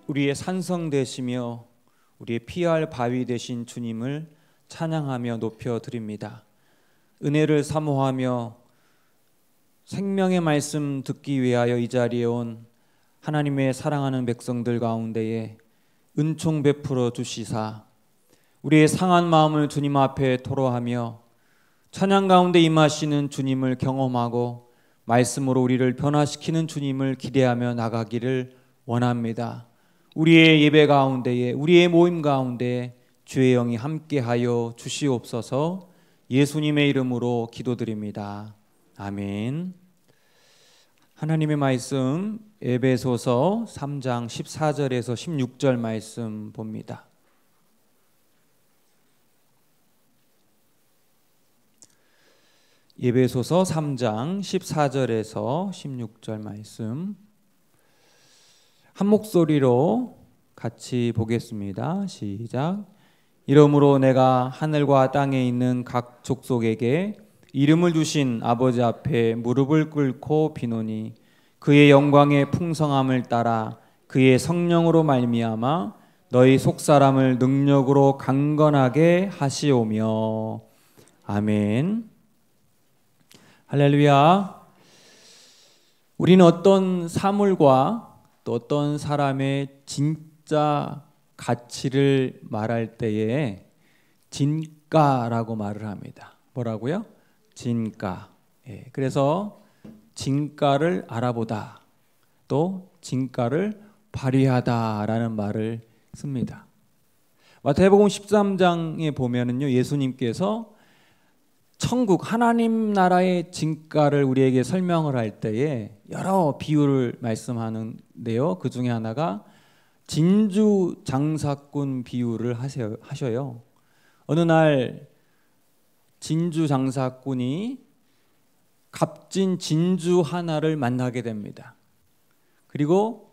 우리의 산성 되시며 우리의 피할 바위 되신 주님을 찬양하며 높여 드립니다. 은혜를 사모하며 생명의 말씀 듣기 위하여 이 자리에 온 하나님의 사랑하는 백성들 가운데에 은총 베풀어 주시사 우리의 상한 마음을 주님 앞에 토로하며 찬양 가운데 임하시는 주님을 경험하고 말씀으로 우리를 변화시키는 주님을 기대하며 나가기를 원합니다. 우리의 예배 가운데에, 우리의 모임 가운데에 주의 영이 함께하여 주시옵소서. 예수님의 이름으로 기도드립니다. 아멘. 하나님의 말씀 에베소서 3장 14절에서 16절 말씀 봅니다. 에베소서 3장 14절에서 16절 말씀 한 목소리로 같이 보겠습니다. 시작. 이러므로 내가 하늘과 땅에 있는 각 족속에게 이름을 주신 아버지 앞에 무릎을 꿇고 비노니 그의 영광의 풍성함을 따라 그의 성령으로 말미암아 너희 속사람을 능력으로 강건하게 하시오며. 아멘. 할렐루야. 우리는 어떤 사물과 또 어떤 사람의 진짜 가치를 말할 때에 진가라고 말을 합니다. 뭐라고요? 진가. 그래서 진가를 알아보다, 또 진가를 발휘하다라는 말을 씁니다. 마태복음 13장에 보면은요, 예수님께서 천국 하나님 나라의 진가를 우리에게 설명을 할 때에 여러 비유를 말씀하는데요. 그 중에 하나가 진주 장사꾼 비유를 하셔요. 어느 날 진주 장사꾼이 값진 진주 하나를 만나게 됩니다. 그리고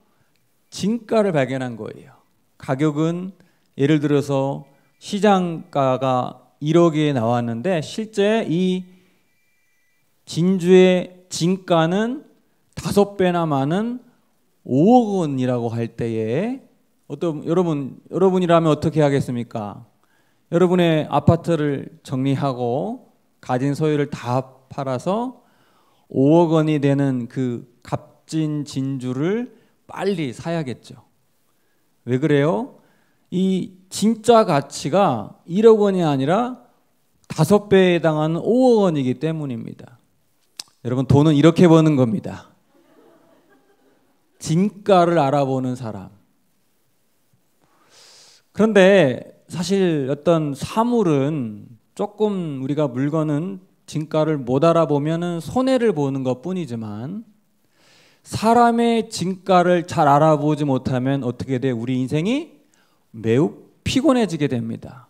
진가를 발견한 거예요. 가격은 예를 들어서 시장가가 1억에 나왔는데 실제 이 진주의 진가는 5배나 많은 5억 원이라고 할 때에 여러분이라면 어떻게 하겠습니까? 여러분의 아파트를 정리하고 가진 소유를 다 팔아서 5억 원이 되는 그 값진 진주를 빨리 사야겠죠. 왜 그래요? 이 진짜 가치가 1억 원이 아니라 5배에 해당하는 5억 원이기 때문입니다. 여러분, 돈은 이렇게 버는 겁니다. 진가를 알아보는 사람. 그런데 사실 어떤 사물은 조금 우리가 물건은 진가를 못 알아보면 손해를 보는 것 뿐이지만 사람의 진가를 잘 알아보지 못하면 어떻게 돼? 우리 인생이 매우 피곤해지게 됩니다.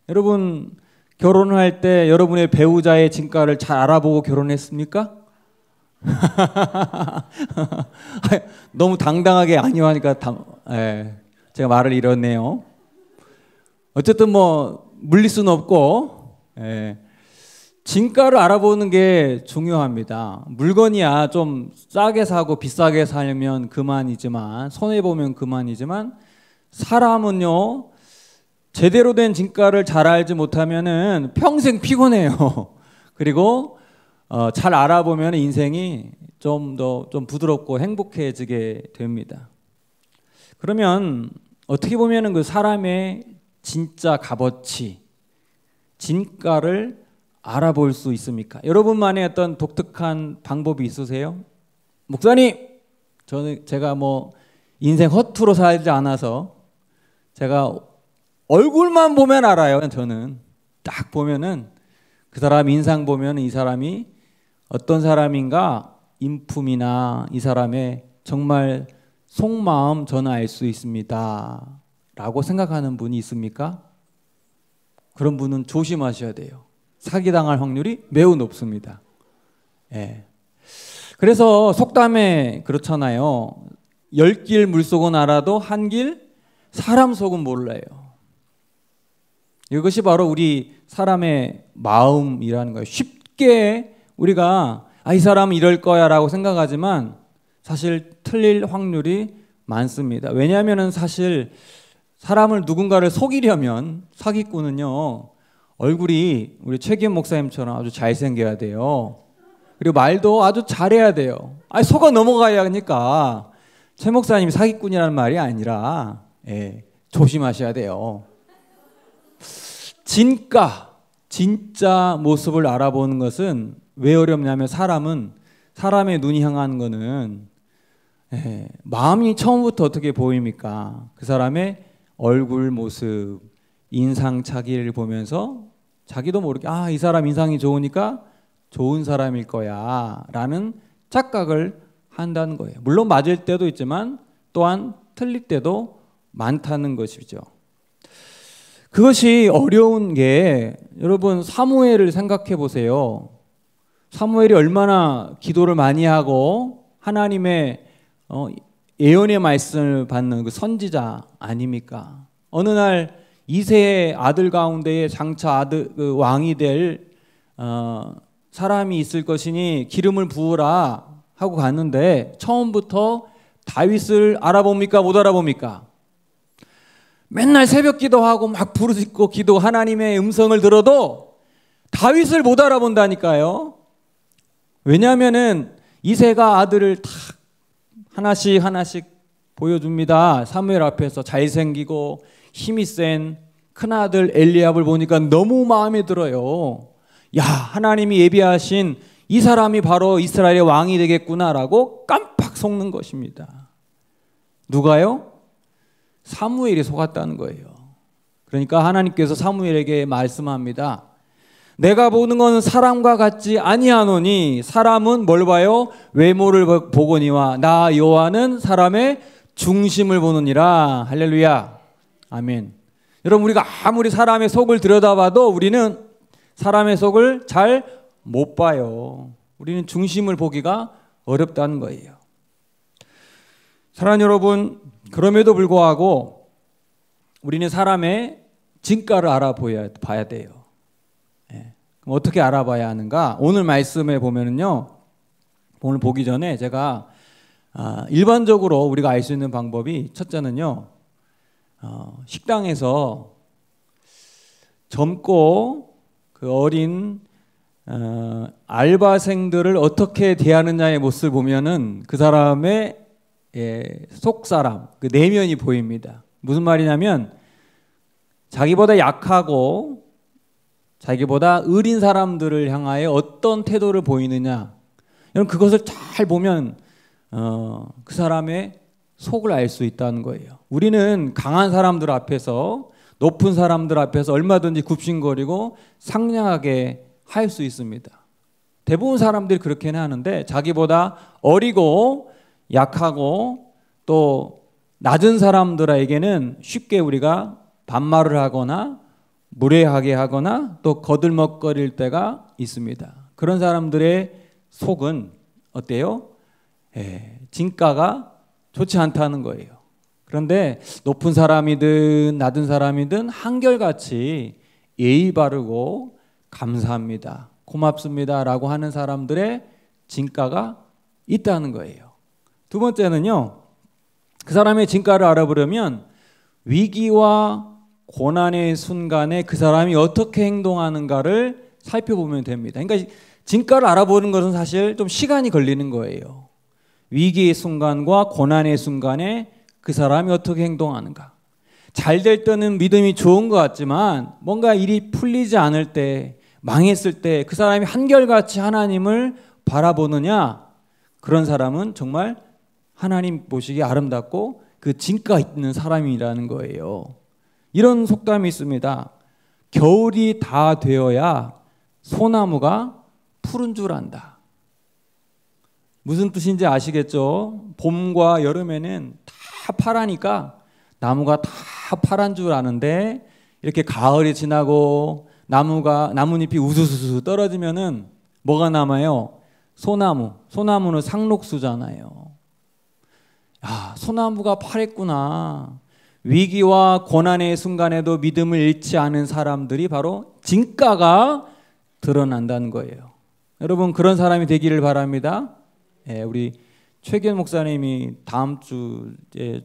여러분 결혼을 할 때 여러분의 배우자의 진가를 잘 알아보고 결혼했습니까? 너무 당당하게 아니요 하니까 제가 말을 잃었네요. 어쨌든 뭐 물릴 수는 없고 진가를 알아보는 게 중요합니다. 물건이야 좀 싸게 사고 비싸게 살면 그만이지만, 손해보면 그만이지만, 사람은요 제대로 된 진가를 잘 알지 못하면은 평생 피곤해요. 그리고 잘 알아보면 인생이 좀 부드럽고 행복해지게 됩니다. 그러면 어떻게 보면은 그 사람의 진짜 값어치, 진가를 알아볼 수 있습니까? 여러분만의 어떤 독특한 방법이 있으세요? 목사님, 제가 뭐 인생 허투루 살지 않아서 제가 얼굴만 보면 알아요. 저는 딱 보면은 그 사람 인상 보면 이 사람이 어떤 사람인가, 인품이나 이 사람의 정말 속마음 저는 알 수 있습니다 라고 생각하는 분이 있습니까? 그런 분은 조심하셔야 돼요. 사기당할 확률이 매우 높습니다. 그래서 속담에 그렇잖아요. 10길 물속은 알아도 한 길 사람 속은 몰라요. 이것이 바로 우리 사람의 마음이라는 거예요. 쉽게 우리가 이 사람은 이럴 거야 라고 생각하지만 사실 틀릴 확률이 많습니다. 왜냐하면 사실 사람을 누군가를 속이려면 사기꾼은요 얼굴이 우리 최기현 목사님처럼 아주 잘생겨야 돼요. 그리고 말도 아주 잘해야 돼요. 아니 속아 넘어가야 하니까 최 목사님이 사기꾼이라는 말이 아니라 조심하셔야 돼요. 진짜 모습을 알아보는 것은 왜 어렵냐면 사람의 눈이 향한 거는 마음이 처음부터 어떻게 보입니까? 그 사람의 얼굴 모습, 인상착의를 보면서 자기도 모르게 이 사람 인상이 좋으니까 좋은 사람일 거야 라는 착각을 한다는 거예요. 물론 맞을 때도 있지만 또한 틀릴 때도 많다는 것이죠. 그것이 어려운 게 여러분 사무엘을 생각해 보세요. 사무엘이 얼마나 기도를 많이 하고 하나님의 예언의 말씀을 받는 그 선지자 아닙니까? 어느 날 이새의 아들 가운데에 장차 그 왕이 될 사람이 있을 것이니 기름을 부으라 하고 갔는데 처음부터 다윗을 알아봅니까? 못 알아봅니까? 맨날 새벽 기도하고 막 부르짖고 기도 하나님의 음성을 들어도 다윗을 못 알아본다니까요. 왜냐하면은 이새가 아들을 다 하나씩 보여줍니다. 사무엘 앞에서 잘생기고 힘이 센 큰아들 엘리압을 보니까 너무 마음에 들어요. 야, 하나님이 예비하신 이 사람이 바로 이스라엘의 왕이 되겠구나라고 깜빡 속는 것입니다. 누가요? 사무엘이 속았다는 거예요. 그러니까 하나님께서 사무엘에게 말씀합니다. 내가 보는 것은 사람과 같지 아니하노니 사람은 뭘 봐요? 외모를 보거니와 나 여호와는 사람의 중심을 보느니라. 할렐루야. 아멘. 여러분 우리가 아무리 사람의 속을 들여다봐도 우리는 사람의 속을 잘 못 봐요. 우리는 중심을 보기가 어렵다는 거예요. 사랑하는 여러분, 그럼에도 불구하고 우리는 사람의 진가를 알아봐야 돼요. 그럼 어떻게 알아봐야 하는가? 오늘 말씀에 보면은요, 오늘 보기 전에 제가 일반적으로 우리가 알 수 있는 방법이 첫째는요, 식당에서 젊고 그 어린 알바생들을 어떻게 대하느냐의 모습을 보면은 그 사람의 속사람, 그 내면이 보입니다. 무슨 말이냐면 자기보다 약하고 자기보다 의린 사람들을 향하여 어떤 태도를 보이느냐, 여러분 그것을 잘 보면 그 사람의 속을 알 수 있다는 거예요. 우리는 강한 사람들 앞에서, 높은 사람들 앞에서 얼마든지 굽신거리고 상냥하게 할 수 있습니다. 대부분 사람들이 그렇게는 하는데 자기보다 어리고 약하고 또 낮은 사람들에게는 쉽게 우리가 반말을 하거나 무례하게 하거나 또 거들먹거릴 때가 있습니다. 그런 사람들의 속은 어때요? 진가가 좋지 않다는 거예요. 그런데 높은 사람이든 낮은 사람이든 한결같이 예의 바르고 감사합니다, 고맙습니다 라고 하는 사람들의 진가가 있다는 거예요. 두 번째는요, 그 사람의 진가를 알아보려면 위기와 고난의 순간에 그 사람이 어떻게 행동하는가를 살펴보면 됩니다. 그러니까 진가를 알아보는 것은 사실 좀 시간이 걸리는 거예요. 위기의 순간과 고난의 순간에 그 사람이 어떻게 행동하는가. 잘 될 때는 믿음이 좋은 것 같지만 뭔가 일이 풀리지 않을 때, 망했을 때 그 사람이 한결같이 하나님을 바라보느냐, 그런 사람은 정말 하나님 보시기에 아름답고 그 진가 있는 사람이라는 거예요. 이런 속담이 있습니다. 겨울이 다 되어야 소나무가 푸른 줄 안다. 무슨 뜻인지 아시겠죠? 봄과 여름에는 다 파라니까 나무가 다 파란 줄 아는데 이렇게 가을이 지나고 나뭇잎이 우수수수 떨어지면은 뭐가 남아요? 소나무. 소나무는 상록수잖아요. 야, 소나무가 파랬구나. 위기와 고난의 순간에도 믿음을 잃지 않은 사람들이 바로 진가가 드러난다는 거예요. 여러분 그런 사람이 되기를 바랍니다. 우리 최기현 목사님이 다음 주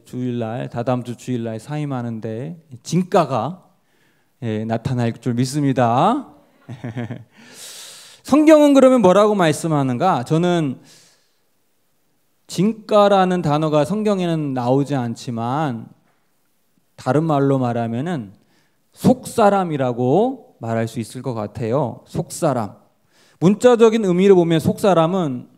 주일날, 다다음 주 주일날 사임하는데 진가가 나타날 줄 믿습니다. 성경은 그러면 뭐라고 말씀하는가? 저는 진가라는 단어가 성경에는 나오지 않지만 다른 말로 말하면은 속사람이라고 말할 수 있을 것 같아요. 속사람. 문자적인 의미로 보면 속사람은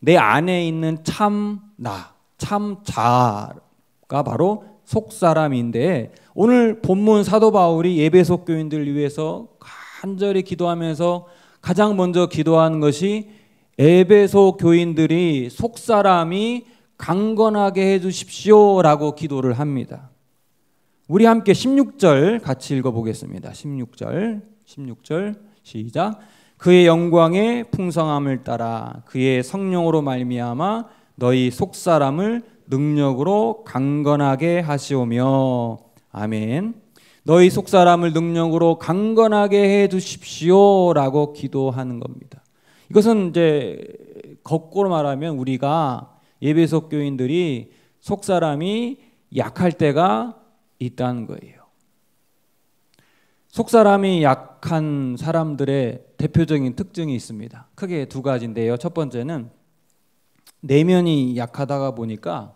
내 안에 있는 참 나, 참 자아가 바로 속사람인데, 오늘 본문 사도 바울이 에베소 교인들을 위해서 간절히 기도하면서 가장 먼저 기도하는 것이 에베소 교인들이 속사람이 강건하게 해주십시오라고 기도를 합니다. 우리 함께 16절 같이 읽어보겠습니다. 16절 시작. 그의 영광의 풍성함을 따라 그의 성령으로 말미암아 너희 속사람을 능력으로 강건하게 하시오며. 아멘. 너희 속사람을 능력으로 강건하게 해 주십시오라고 기도하는 겁니다. 이것은 이제 거꾸로 말하면 우리가 에베소 교인들이 속사람이 약할 때가 있다는 거예요. 속사람이 약한 사람들의 대표적인 특징이 있습니다. 크게 두 가지인데요. 첫 번째는 내면이 약하다가 보니까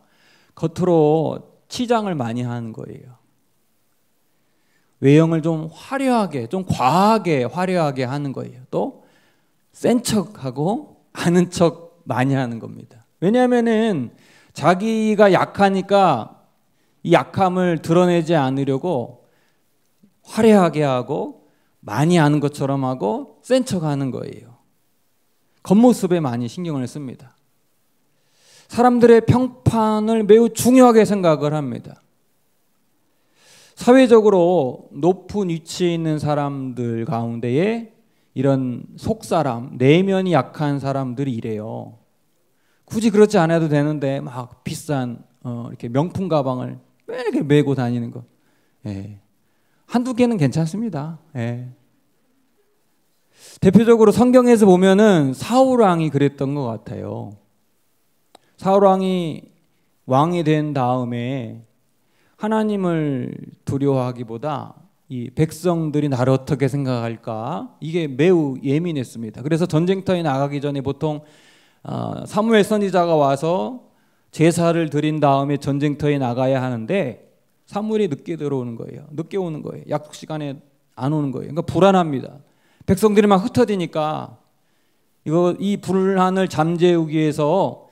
겉으로 치장을 많이 하는 거예요. 외형을 좀 화려하게, 좀 과하게 화려하게 하는 거예요. 또 센 척하고 아는 척 많이 하는 겁니다. 왜냐하면은 자기가 약하니까 이 약함을 드러내지 않으려고 화려하게 하고 많이 아는 것처럼 하고 센 척하는 거예요. 겉모습에 많이 신경을 씁니다. 사람들의 평판을 매우 중요하게 생각을 합니다. 사회적으로 높은 위치에 있는 사람들 가운데에 이런 속사람, 내면이 약한 사람들이 이래요. 굳이 그렇지 않아도 되는데 막 비싼 이렇게 명품 가방을 이렇게 메고 다니는 거. 한두 개는 괜찮습니다. 대표적으로 성경에서 보면은 사울 왕이 그랬던 것 같아요. 사울 왕이 왕이 된 다음에 하나님을 두려워하기보다 이 백성들이 나를 어떻게 생각할까, 이게 매우 예민했습니다. 그래서 전쟁터에 나가기 전에 보통 사무엘 선지자가 와서 제사를 드린 다음에 전쟁터에 나가야 하는데 사무엘이 늦게 들어오는 거예요. 늦게 오는 거예요. 약속 시간에 안 오는 거예요. 그러니까 불안합니다. 백성들이 막 흩어지니까 이 불안을 잠재우기 위해서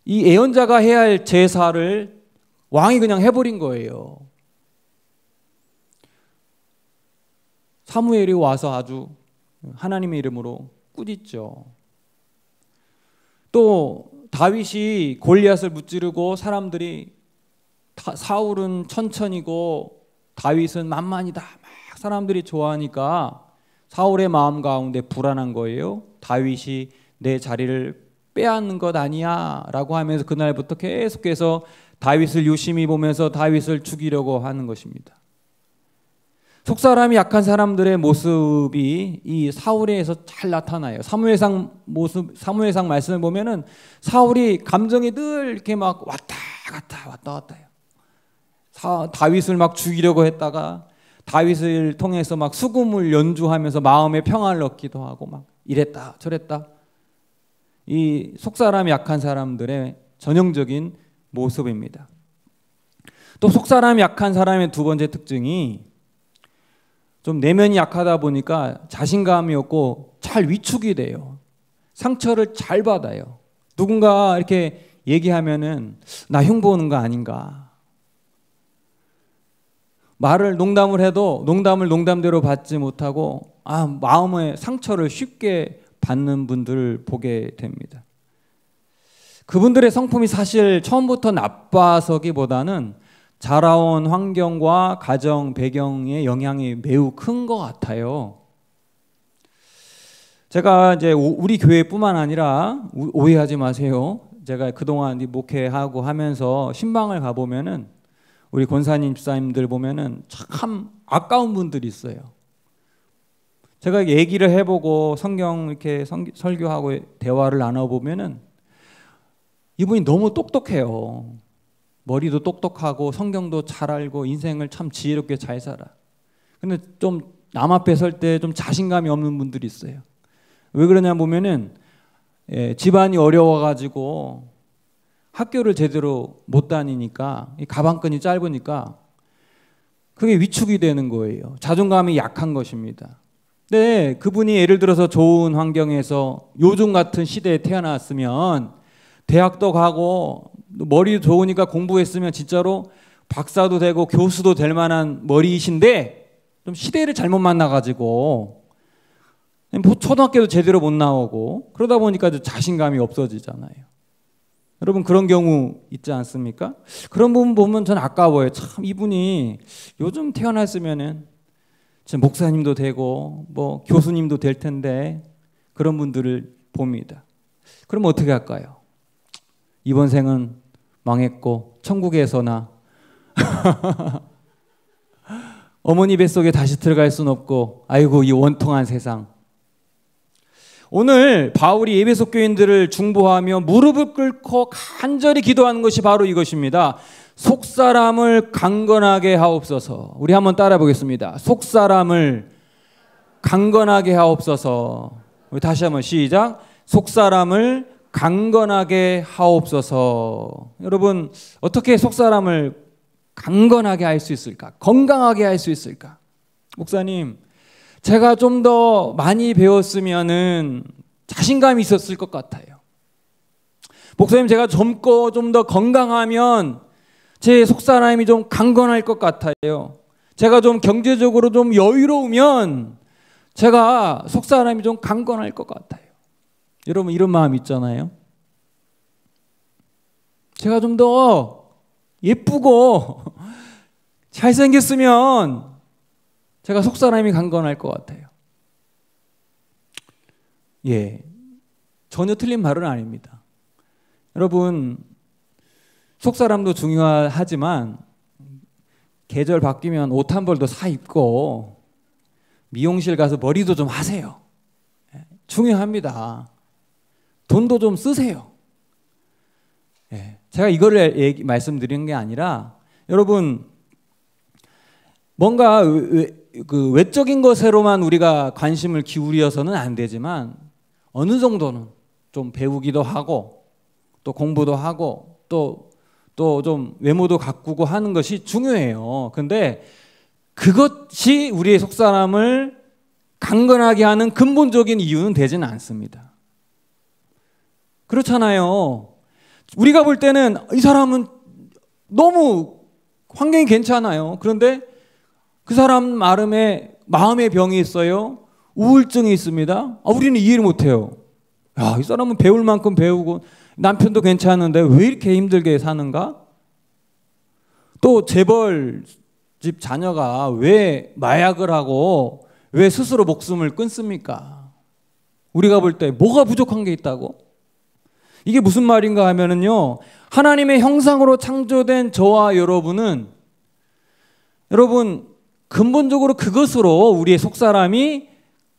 이 예언자가 해야 할 제사를 왕이 그냥 해버린 거예요. 사무엘이 와서 아주 하나님의 이름으로 꾸짖죠. 또 다윗이 골리앗을 무찌르고 사람들이 사울은 천천히고 다윗은 만만이다 막 사람들이 좋아하니까 사울의 마음 가운데 불안한 거예요. 다윗이 내 자리를 빼앗는 것 아니야 라고 하면서 그날부터 계속해서 다윗을 유심히 보면서 다윗을 죽이려고 하는 것입니다. 속사람이 약한 사람들의 모습이 이 사울에서 잘 나타나요. 사무엘상 말씀을 보면은 사울이 감정이 늘 이렇게 막 왔다 갔다 해요. 다윗을 막 죽이려고 했다가 다윗을 통해서 막 수금을 연주하면서 마음에 평안을 얻기도 하고 막 이랬다 저랬다. 이 속사람이 약한 사람들의 전형적인 모습입니다. 또 속사람이 약한 사람의 두 번째 특징이 좀 내면이 약하다 보니까 자신감이 없고 잘 위축이 돼요. 상처를 잘 받아요. 누군가 이렇게 얘기하면은 나 흉보는 거 아닌가. 말을 농담을 해도 농담을 농담대로 받지 못하고 마음의 상처를 쉽게 받는 분들을 보게 됩니다. 그분들의 성품이 사실 처음부터 나빠서기보다는 자라온 환경과 가정 배경의 영향이 매우 큰 것 같아요. 제가 이제 우리 교회뿐만 아니라 오해하지 마세요. 제가 그동안 목회하고 하면서 신방을 가보면은 우리 권사님 집사님들 보면은 참 아까운 분들이 있어요. 제가 얘기를 해보고 성경 이렇게 설교하고 대화를 나눠보면은 이분이 너무 똑똑해요. 머리도 똑똑하고 성경도 잘 알고 인생을 참 지혜롭게 잘 살아. 근데 좀 남 앞에 설 때 좀 자신감이 없는 분들이 있어요. 왜 그러냐 보면은 집안이 어려워가지고 학교를 제대로 못 다니니까 이 가방끈이 짧으니까 그게 위축이 되는 거예요. 자존감이 약한 것입니다. 근데 그분이 예를 들어서 좋은 환경에서 요즘 같은 시대에 태어났으면 대학도 가고 머리도 좋으니까 공부했으면 진짜로 박사도 되고 교수도 될 만한 머리이신데 좀 시대를 잘못 만나가지고 초등학교도 제대로 못 나오고 그러다 보니까 자신감이 없어지잖아요. 여러분 그런 경우 있지 않습니까? 그런 부분 보면 전 아까워요. 참 이분이 요즘 태어났으면은 목사님도 되고 뭐 교수님도 될 텐데 그런 분들을 봅니다. 그럼 어떻게 할까요? 이번 생은 망했고 천국에서나 어머니 뱃속에 다시 들어갈 수는 없고 아이고 이 원통한 세상. 오늘 바울이 에베소 교인들을 중보하며 무릎을 꿇고 간절히 기도하는 것이 바로 이것입니다. 속사람을 강건하게 하옵소서. 우리 한번 따라 보겠습니다. 속사람을 강건하게 하옵소서. 우리 다시 한번 시작. 속사람을 강건하게 하옵소서. 여러분 어떻게 속사람을 강건하게 할 수 있을까? 건강하게 할 수 있을까? 목사님, 제가 좀 더 많이 배웠으면은 자신감이 있었을 것 같아요. 목사님, 제가 젊고 좀 더 건강하면 제 속사람이 좀 강건할 것 같아요. 제가 좀 경제적으로 좀 여유로우면 제가 속사람이 좀 강건할 것 같아요. 여러분 이런 마음 있잖아요. 제가 좀 더 예쁘고 잘생겼으면 제가 속사람이 강건할 것 같아요. 예, 전혀 틀린 말은 아닙니다. 여러분 속사람도 중요하지만 계절 바뀌면 옷 한 벌도 사 입고 미용실 가서 머리도 좀 하세요. 중요합니다. 돈도 좀 쓰세요. 제가 이거를 말씀드리는 게 아니라 여러분 뭔가 그 외적인 것으로만 우리가 관심을 기울여서는 안 되지만 어느 정도는 좀 배우기도 하고 또 공부도 하고 또 좀 외모도 가꾸고 하는 것이 중요해요. 근데 그것이 우리의 속사람을 강건하게 하는 근본적인 이유는 되지는 않습니다. 그렇잖아요. 우리가 볼 때는 이 사람은 너무 환경이 괜찮아요. 그런데 그 사람 마음의 병이 있어요. 우울증이 있습니다. 우리는 이해를 못해요. 야, 이 사람은 배울 만큼 배우고 남편도 괜찮은데 왜 이렇게 힘들게 사는가? 또 재벌집 자녀가 왜 마약을 하고 왜 스스로 목숨을 끊습니까? 우리가 볼 때 뭐가 부족한 게 있다고? 이게 무슨 말인가 하면은요, 하나님의 형상으로 창조된 저와 여러분은 여러분 근본적으로 그것으로 우리의 속사람이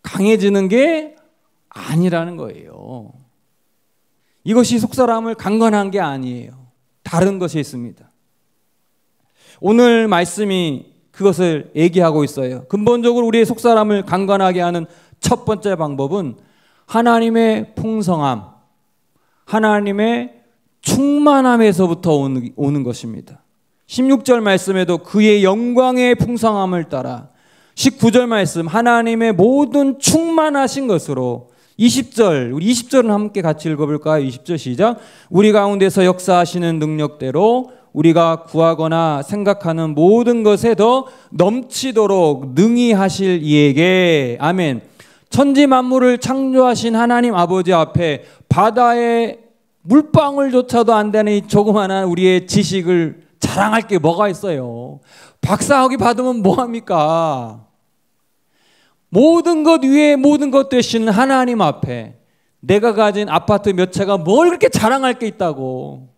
강해지는 게 아니라는 거예요. 이것이 속사람을 강건한 게 아니에요. 다른 것이 있습니다. 오늘 말씀이 그것을 얘기하고 있어요. 근본적으로 우리의 속사람을 강건하게 하는 첫 번째 방법은 하나님의 풍성함, 하나님의 충만함에서부터 오는 것입니다. 16절 말씀에도 그의 영광의 풍성함을 따라 19절 말씀 하나님의 모든 충만하신 것으로 20절 우리 20절은 함께 같이 읽어볼까요? 20절 시작. 우리 가운데서 역사하시는 능력대로 우리가 구하거나 생각하는 모든 것에 더 넘치도록 능히 하실 이에게 아멘. 천지 만물을 창조하신 하나님 아버지 앞에 바다의 물방울조차도 안 되는 이 조그마한 우리의 지식을 자랑할 게 뭐가 있어요? 박사학위 받으면 뭐합니까? 모든 것 위에 모든 것 되신 하나님 앞에 내가 가진 아파트 몇 채가 뭘 그렇게 자랑할 게 있다고.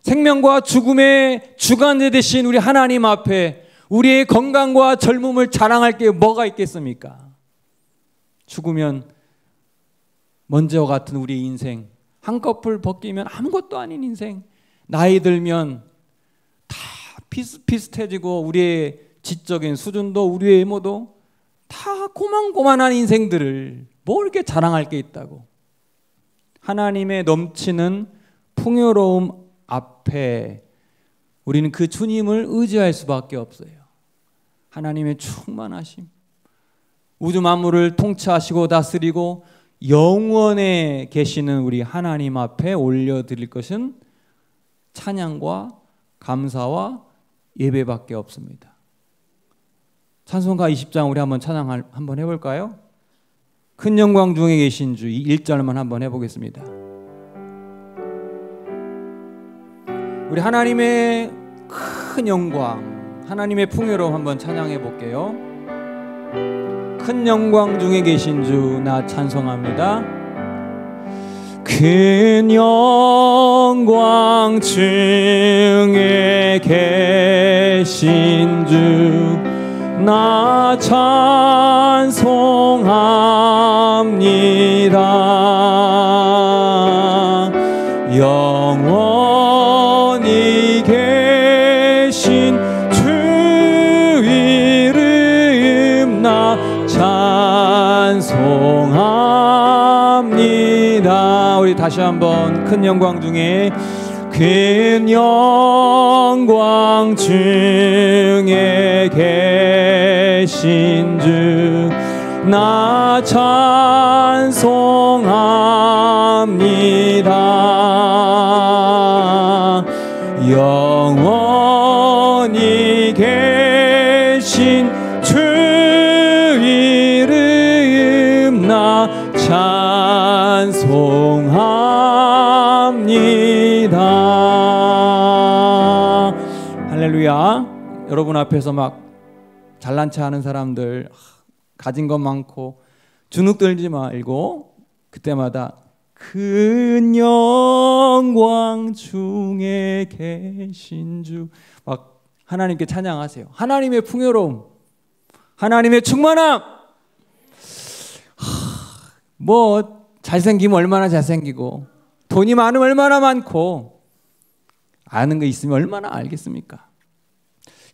생명과 죽음의 주관자 되신 우리 하나님 앞에 우리의 건강과 젊음을 자랑할 게 뭐가 있겠습니까? 죽으면 먼지와 같은 우리의 인생 한꺼풀 벗기면 아무것도 아닌 인생. 나이 들면 다 비슷비슷해지고 우리의 지적인 수준도 우리의 외모도 다 고만고만한 인생들을 뭐 이렇게 자랑할 게 있다고. 하나님의 넘치는 풍요로움 앞에 우리는 그 주님을 의지할 수밖에 없어요. 하나님의 충만하심, 우주 만물을 통치하시고 다스리고 영원에 계시는 우리 하나님 앞에 올려드릴 것은 찬양과 감사와 예배밖에 없습니다. 찬송가 20장 우리 한번 찬양 한번 해볼까요? 큰 영광 중에 계신 주 1절만 한번 해보겠습니다. 우리 하나님의 큰 영광, 하나님의 풍요로움 한번 찬양해 볼게요. 큰 영광 중에 계신 주 나 찬송합니다. 큰 영광 중에 계신 주 나 찬송합니다. 영원히 계신 주 이름 나 찬송합니다. 우리 다시 한번 큰 영광 중에 큰 영광 중에 계신 주 나 찬송합니다. 영원히 계신 주 이름 나 찬송합니다. 할렐루야. 여러분 앞에서 막 잘난 체 하는 사람들, 가진 것 많고 주눅 들지 말고 그때마다 큰 영광 중에 계신 주 막 하나님께 찬양하세요. 하나님의 풍요로움, 하나님의 충만함. 뭐 잘생기면 얼마나 잘생기고 돈이 많으면 얼마나 많고 아는 거 있으면 얼마나 알겠습니까?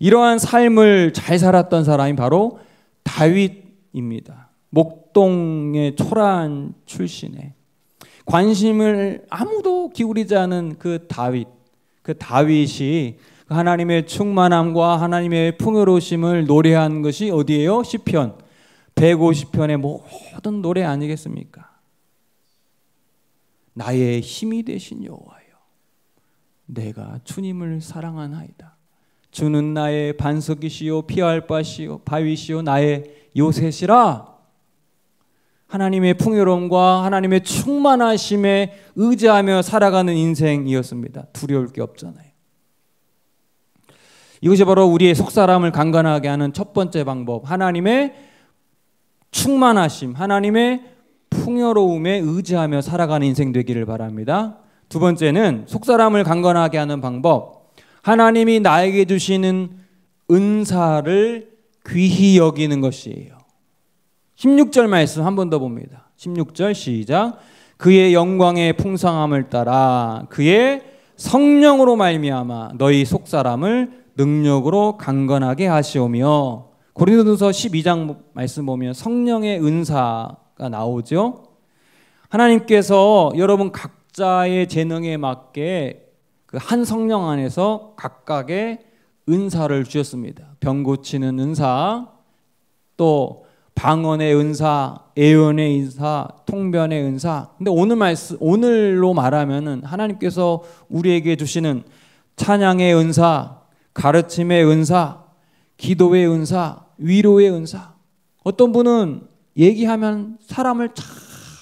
이러한 삶을 잘 살았던 사람이 바로 다윗입니다. 목동의 초라한 출신에 관심을 아무도 기울이지 않은 그 다윗이 하나님의 충만함과 하나님의 풍요로우심을 노래한 것이 어디예요? 시편 150편의 모든 노래 아니겠습니까? 나의 힘이 되신 여호와여, 내가 주님을 사랑하나이다. 주는 나의 반석이시요 피할 바위시요 나의 요새시라. 하나님의 풍요로움과 하나님의 충만하심에 의지하며 살아가는 인생이었습니다. 두려울 게 없잖아요. 이것이 바로 우리의 속사람을 강건하게 하는 첫 번째 방법, 하나님의 충만하심, 하나님의 풍요로움에 의지하며 살아가는 인생 되기를 바랍니다. 두 번째는 속사람을 강건하게 하는 방법, 하나님이 나에게 주시는 은사를 귀히 여기는 것이에요. 16절 말씀 한 번 더 봅니다. 16절 시작. 그의 영광의 풍성함을 따라 그의 성령으로 말미암아 너희 속사람을 능력으로 강건하게 하시오며. 고린도전서 12장 말씀 보면 성령의 은사가 나오죠. 하나님께서 여러분 각자의 재능에 맞게 그 한 성령 안에서 각각의 은사를 주셨습니다. 병 고치는 은사, 또 방언의 은사, 예언의 은사, 통변의 은사. 근데 오늘로 말하면은 하나님께서 우리에게 주시는 찬양의 은사, 가르침의 은사, 기도의 은사, 위로의 은사. 어떤 분은 얘기하면 사람을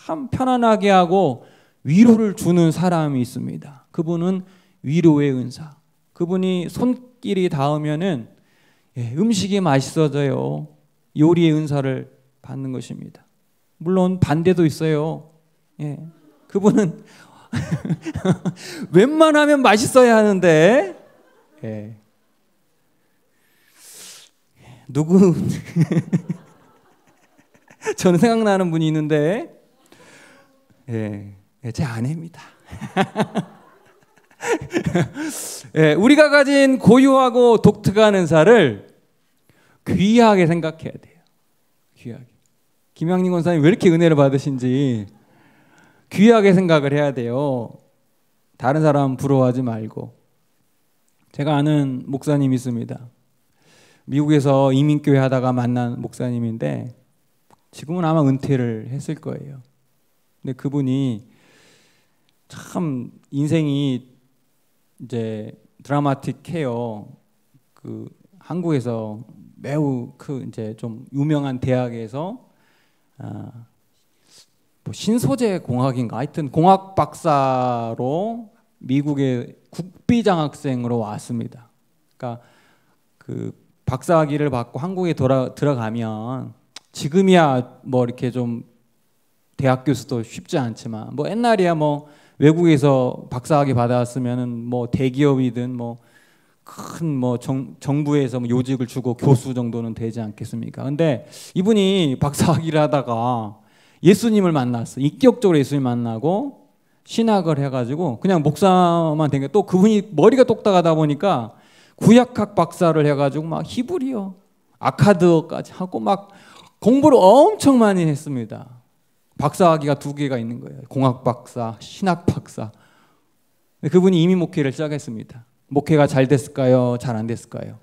참 편안하게 하고 위로를 주는 사람이 있습니다. 그분은 위로의 은사. 그분이 손길이 닿으면은 음식이 맛있어져요. 요리의 은사를 받는 것입니다. 물론 반대도 있어요. 그분은 웬만하면 맛있어야 하는데 누구 저는 생각나는 분이 있는데 제 아내입니다. 예, 우리가 가진 고유하고 독특한 은사를 귀하게 생각해야 돼요. 귀하게. 김양림 권사님 왜 이렇게 은혜를 받으신지 귀하게 생각을 해야 돼요. 다른 사람 부러워하지 말고. 제가 아는 목사님이 있습니다. 미국에서 이민교회 하다가 만난 목사님인데 지금은 아마 은퇴를 했을 거예요. 근데 그분이 참 인생이 이제 드라마틱해요. 그 한국에서 매우 이제 좀 유명한 대학에서 뭐 신소재 공학인가 하여튼 공학 박사로 미국의 국비장학생으로 왔습니다. 그러니까 그 박사학위를 받고 한국에 들어가면 지금이야 뭐 이렇게 좀 대학 교수도 쉽지 않지만 뭐 옛날이야 뭐 외국에서 박사학위 받았으면은 뭐 대기업이든 뭐 큰 뭐 정부에서 뭐 요직을 주고 교수 정도는 되지 않겠습니까? 근데 이분이 박사학위를 하다가 예수님을 만났어요. 인격적으로 예수님 만나고 신학을 해가지고 그냥 목사만 된 게 또 그분이 머리가 똑딱하다 보니까 구약학 박사를 해가지고 막 히브리어, 아카드어까지 하고 막 공부를 엄청 많이 했습니다. 박사학위가 2개가 있는 거예요. 공학 박사, 신학 박사. 그분이 이민 목회를 시작했습니다. 목회가 잘 됐을까요? 잘 안 됐을까요?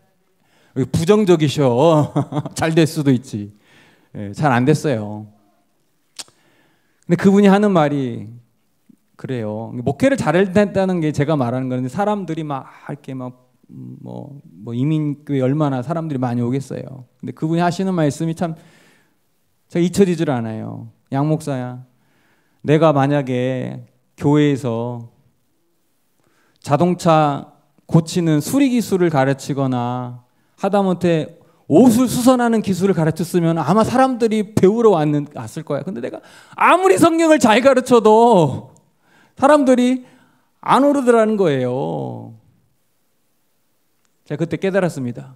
부정적이셔. 잘 될 수도 있지. 잘 안 됐어요. 근데 그분이 하는 말이 그래요. 목회를 잘했다는 게 제가 말하는 건데 사람들이 막 이렇게 막 뭐 이민교회 얼마나 사람들이 많이 오겠어요. 근데 그분이 하시는 말씀이 참 제가 잊혀지질 않아요. 양 목사야, 내가 만약에 교회에서 자동차 고치는 수리 기술을 가르치거나 하다못해 옷을 수선하는 기술을 가르쳤으면 아마 사람들이 배우러 왔을 거야. 근데 내가 아무리 성경을 잘 가르쳐도 사람들이 안 오르더라는 거예요. 제가 그때 깨달았습니다.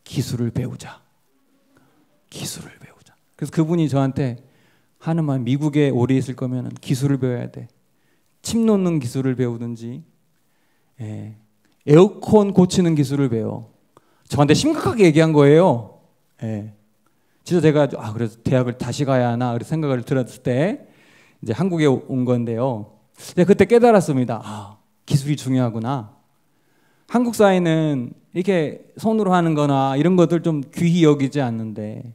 기술을 배우자. 기술을 배우자. 그래서 그분이 저한테 하는 말, 미국에 오래 있을 거면 기술을 배워야 돼. 침 놓는 기술을 배우든지, 에어컨 고치는 기술을 배워. 저한테 심각하게 얘기한 거예요. 진짜 제가 그래서 대학을 다시 가야 하나 그런 생각을 들었을 때 이제 한국에 온 건데요. 제가 그때 깨달았습니다. 기술이 중요하구나. 한국 사회는 이렇게 손으로 하는 거나 이런 것들 좀 귀히 여기지 않는데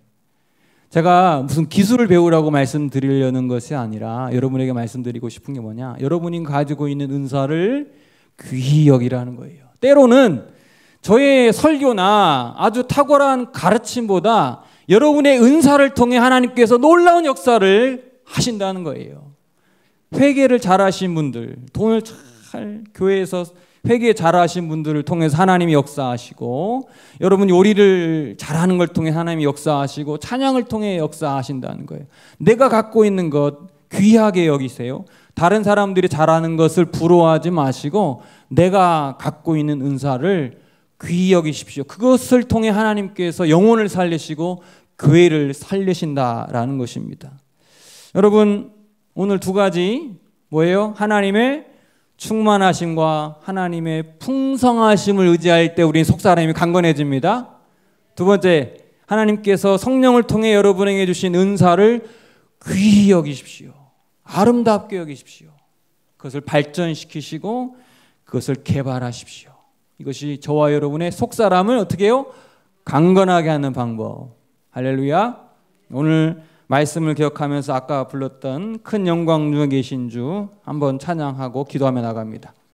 제가 무슨 기술을 배우라고 말씀드리려는 것이 아니라 여러분에게 말씀드리고 싶은 게 뭐냐, 여러분이 가지고 있는 은사를 귀히 여기라는 거예요. 때로는 저의 설교나 아주 탁월한 가르침보다 여러분의 은사를 통해 하나님께서 놀라운 역사를 하신다는 거예요. 회계를 잘하신 분들, 돈을 잘 교회에서 회계 잘하신 분들을 통해서 하나님이 역사하시고, 여러분 요리를 잘하는 걸 통해 하나님이 역사하시고, 찬양을 통해 역사하신다는 거예요. 내가 갖고 있는 것 귀하게 여기세요. 다른 사람들이 잘하는 것을 부러워하지 마시고 내가 갖고 있는 은사를 귀히 여기십시오. 그것을 통해 하나님께서 영혼을 살리시고 교회를 살리신다라는 것입니다. 여러분, 오늘 2가지 뭐예요? 하나님의 충만하심과 하나님의 풍성하심을 의지할 때 우리는 속사람이 강건해집니다. 2번째, 하나님께서 성령을 통해 여러분에게 주신 은사를 귀히 여기십시오. 아름답게 여기십시오. 그것을 발전시키시고 그것을 개발하십시오. 이것이 저와 여러분의 속사람을 어떻게 해요? 강건하게 하는 방법. 할렐루야. 오늘 말씀을 기억하면서 아까 불렀던 큰 영광 중에 계신 주 한번 찬양하고 기도하며 나갑니다.